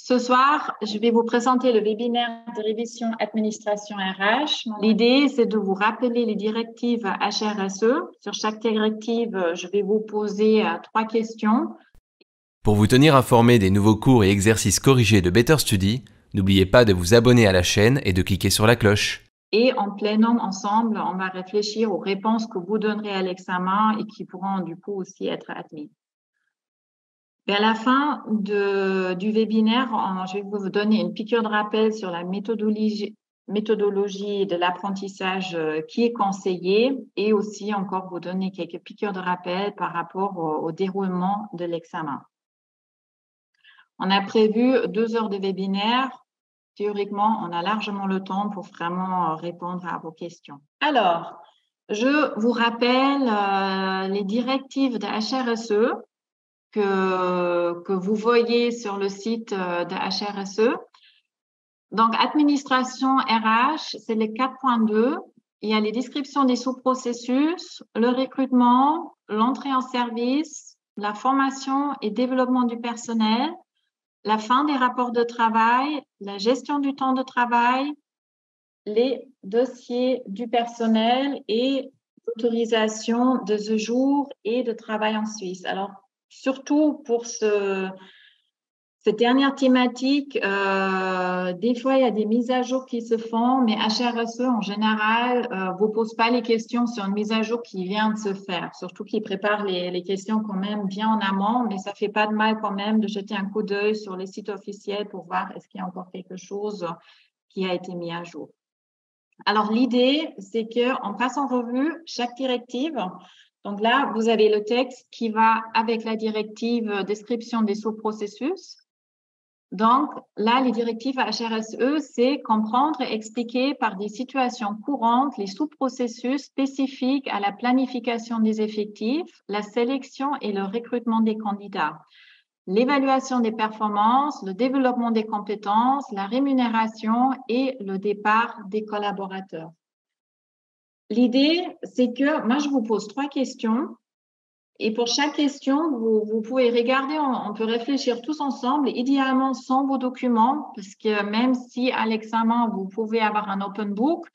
Ce soir, je vais vous présenter le webinaire de révision administration RH. L'idée, c'est de vous rappeler les directives HRSE. Sur chaque directive, je vais vous poser 3 questions. Pour vous tenir informé des nouveaux cours et exercices corrigés de Better Study, n'oubliez pas de vous abonner à la chaîne et de cliquer sur la cloche. Et en plénum, ensemble, on va réfléchir aux réponses que vous donnerez à l'examen et qui pourront du coup aussi être admises. Et à la fin du webinaire, je vais vous donner une piqûre de rappel sur la méthodologie de l'apprentissage qui est conseillée et aussi encore vous donner quelques piqûres de rappel par rapport au déroulement de l'examen. On a prévu 2 heures de webinaire. Théoriquement, on a largement le temps pour vraiment répondre à vos questions. Alors, je vous rappelle les directives de HRSE que vous voyez sur le site de HRSE. Donc, administration RH, c'est les 4.2. Il y a les descriptions des sous-processus, le recrutement, l'entrée en service, la formation et développement du personnel, la fin des rapports de travail, la gestion du temps de travail, les dossiers du personnel et l'autorisation de séjour et de travail en Suisse. Alors, surtout pour cette dernière thématique, des fois, il y a des mises à jour qui se font, mais HRSE, en général, vous pose pas les questions sur une mise à jour qui vient de se faire, surtout qu'ils préparent les questions quand même bien en amont, mais ça fait pas de mal quand même de jeter un coup d'œil sur les sites officiels pour voir est-ce qu'il y a encore quelque chose qui a été mis à jour. Alors, l'idée, c'est qu'on passe en revue chaque directive. Donc là, vous avez le texte qui va avec la directive description des sous-processus. Donc là, les directives HRSE, c'est comprendre et expliquer par des situations courantes les sous-processus spécifiques à la planification des effectifs, la sélection et le recrutement des candidats, l'évaluation des performances, le développement des compétences, la rémunération et le départ des collaborateurs. L'idée, c'est que moi, je vous pose 3 questions. Et pour chaque question, vous pouvez regarder, on peut réfléchir tous ensemble, idéalement sans vos documents, parce que même si à l'examen, vous pouvez avoir un open book,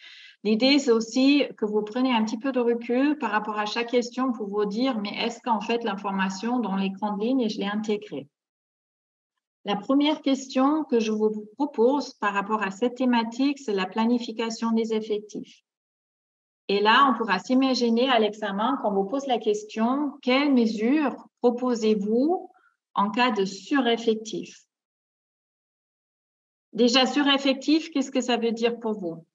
l'idée, c'est aussi que vous preniez un petit peu de recul par rapport à chaque question pour vous dire, mais est-ce qu'en fait, l'information dans les grandes lignes, je l'ai intégrée? La première question que je vous propose par rapport à cette thématique, c'est la planification des effectifs. Et là, on pourra s'imaginer à l'examen, quand on vous pose la question, quelles mesures proposez-vous en cas de sureffectif? Déjà, sureffectif, qu'est-ce que ça veut dire pour vous?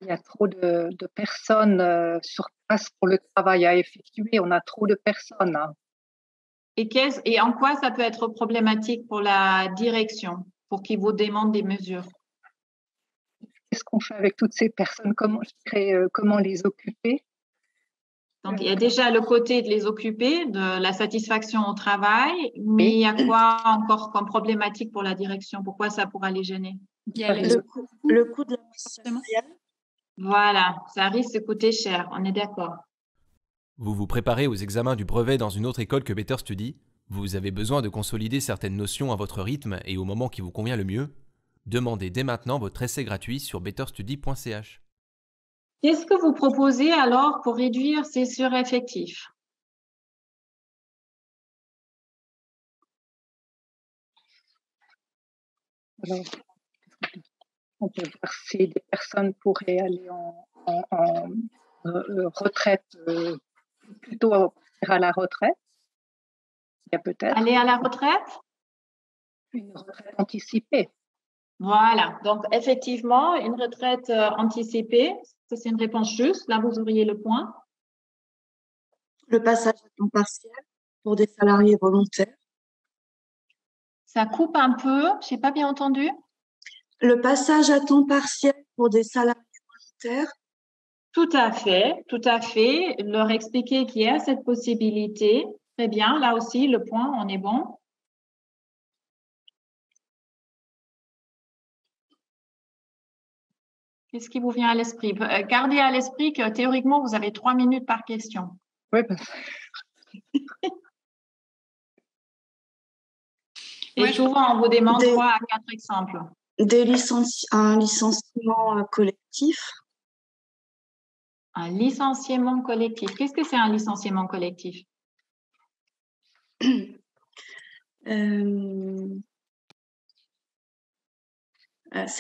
Il y a trop de personnes sur place pour le travail à effectuer. On a trop de personnes. Et en quoi ça peut être problématique pour la direction, pour qu'ils vous demandent des mesures? Qu'est-ce qu'on fait avec toutes ces personnes? Comment les occuper? Donc, il y a déjà le côté de les occuper, de la satisfaction au travail, mais il y a quoi encore comme problématique pour la direction? Pourquoi ça pourra les gêner? Il y a le coût de la masse salariale. Voilà, ça risque de coûter cher, on est d'accord. Vous vous préparez aux examens du brevet dans une autre école que Better Study. Vous avez besoin de consolider certaines notions à votre rythme et au moment qui vous convient le mieux. Demandez dès maintenant votre essai gratuit sur betterstudy.ch. Qu'est-ce que vous proposez alors pour réduire ces sureffectifs? Alors, on peut voir si des personnes pourraient aller en retraite, plutôt à la retraite. Il y a peut-être Aller à la retraite? une retraite anticipée. Voilà, donc effectivement, une retraite anticipée, ça c'est une réponse juste. Là, vous auriez le point. Le passage à temps partiel pour des salariés volontaires. Ça coupe un peu, je n'ai pas bien entendu. Le passage à temps partiel pour des salariés volontaires. Tout à fait, tout à fait. Leur expliquer qu'il y a cette possibilité. Très bien, là aussi, le point, on est bon. Qu'est-ce qui vous vient à l'esprit? Gardez à l'esprit que théoriquement, vous avez 3 minutes par question. Oui, Et souvent, on vous demande 3 à 4 exemples. Un licenciement collectif. Un licenciement collectif. Qu'est-ce que c'est un licenciement collectif? C'est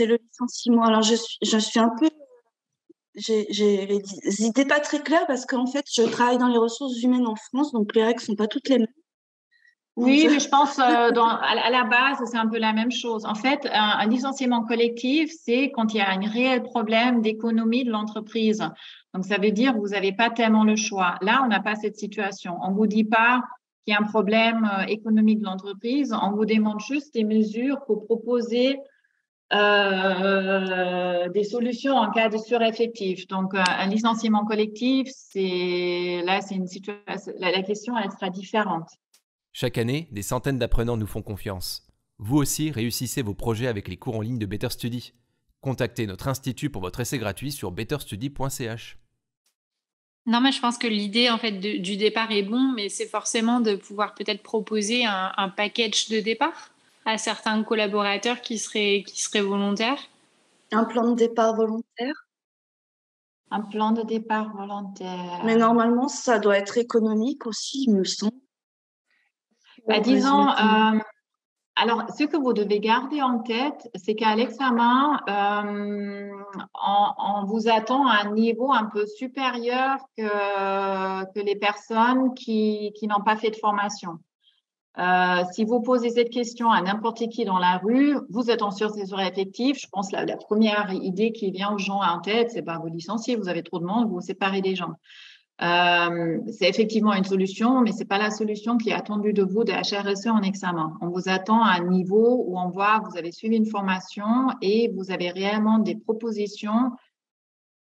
le licenciement. Alors, je suis un peu... J'ai les idées pas très claires parce qu'en fait, je travaille dans les ressources humaines en France, donc les règles sont pas toutes les mêmes. Oui, mais je pense à la base, c'est un peu la même chose. En fait, un licenciement collectif, c'est quand il y a un réel problème d'économie de l'entreprise. Donc, ça veut dire que vous n'avez pas tellement le choix. Là, on n'a pas cette situation. On ne vous dit pas qu'il y a un problème économique de l'entreprise. On vous demande juste des mesures pour proposer des solutions en cas de sureffectif. Donc, un licenciement collectif, la question, elle sera différente. Chaque année, des centaines d'apprenants nous font confiance. Vous aussi réussissez vos projets avec les cours en ligne de Better Study. Contactez notre institut pour votre essai gratuit sur betterstudy.ch. Non, mais je pense que l'idée en fait du départ est bon, mais c'est forcément de pouvoir peut-être proposer un package de départ à certains collaborateurs qui seraient volontaires. Un plan de départ volontaire. Un plan de départ volontaire. Mais normalement, ça doit être économique aussi, il me semble. Disons, alors, ce que vous devez garder en tête, c'est qu'à l'examen, on vous attend à un niveau un peu supérieur que les personnes qui n'ont pas fait de formation. Si vous posez cette question à n'importe qui dans la rue, vous êtes en sursaison effective. Je pense que la première idée qui vient aux gens en tête, c'est vous licencier, vous avez trop de monde, vous séparez des gens. C'est effectivement une solution, mais c'est pas la solution qui est attendue de vous de HRSE en examen. On vous attend à un niveau où on voit que vous avez suivi une formation et vous avez réellement des propositions,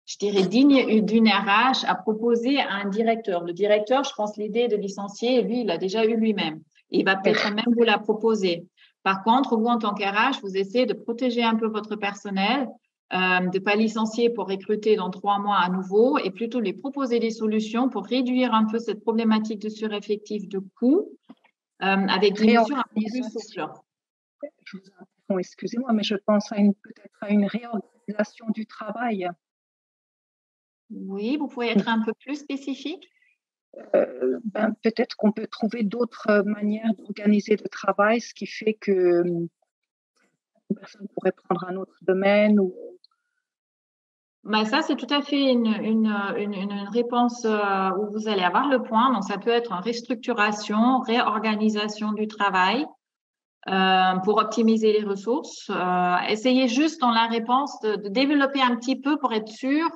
je dirais, dignes d'une RH à proposer à un directeur. Le directeur, je pense, l'idée de licencier, lui, il l'a déjà eu lui-même. Il va peut-être même vous la proposer. Par contre, vous, en tant qu'RH, vous essayez de protéger un peu votre personnel, de ne pas licencier pour recruter dans 3 mois à nouveau et plutôt lui proposer des solutions pour réduire un peu cette problématique de sureffectif de coûts avec des mesures un peu plus souples. Excusez-moi, mais je pense peut-être à une réorganisation du travail. Oui, vous pouvez être un peu plus spécifique? Peut-être qu'on peut trouver d'autres manières d'organiser le travail, ce qui fait que une personne pourrait prendre un autre domaine ou... Ça, c'est tout à fait une réponse où vous allez avoir le point. Donc, ça peut être une restructuration, réorganisation du travail pour optimiser les ressources. Essayez juste dans la réponse de développer un petit peu pour être sûr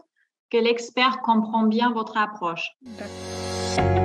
que l'expert comprend bien votre approche. D'accord.